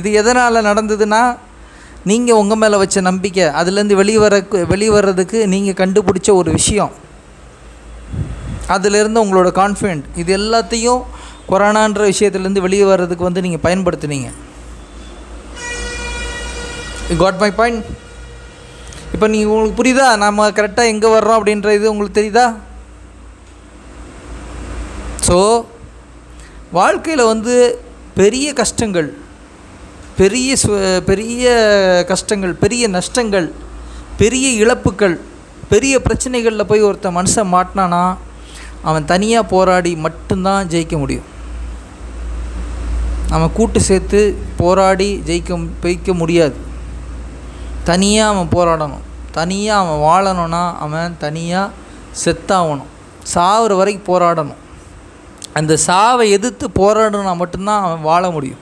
இது எதனால் நடந்ததுன்னா, நீங்கள் உங்கள் மேலே வச்ச நம்பிக்கை, அதுலேருந்து வெளிவரதுக்கு நீங்கள் கண்டுபிடிச்ச ஒரு விஷயம், அதிலேருந்து உங்களோட கான்ஃபிடென்ட், இது எல்லாத்தையும் கொரோனான்ற விஷயத்துலேருந்து வெளியே வர்றதுக்கு நீங்கள் பயன்படுத்துனீங்க. God my point? இப்போ நீங்கள் உங்களுக்கு புரியுதா நம்ம கரெக்டாக எங்கே வர்றோம் அப்படின்ற இது உங்களுக்கு தெரியுதா? ஸோ வாழ்க்கையில் பெரிய கஷ்டங்கள், பெரிய கஷ்டங்கள், பெரிய நஷ்டங்கள், பெரிய இழப்புகள், பெரிய பிரச்சனைகளில் போய் ஒருத்தன் மனுஷன் மாட்டினானா அவன் தனியாக போராடி மட்டும்தான் ஜெயிக்க முடியும். அவன் கூட்டு சேர்த்து போராடி ஜெயிக்க முடியாது. தனியாக அவன் போராடணும். தனியாக அவன் வாழணும்னா அவன் தனியாக செத்தாகணும். சாகிற வரைக்கும் போராடணும். அந்த சாவை எதிர்த்து போராடணும்னா மட்டும்தான் அவன் வாழ முடியும்.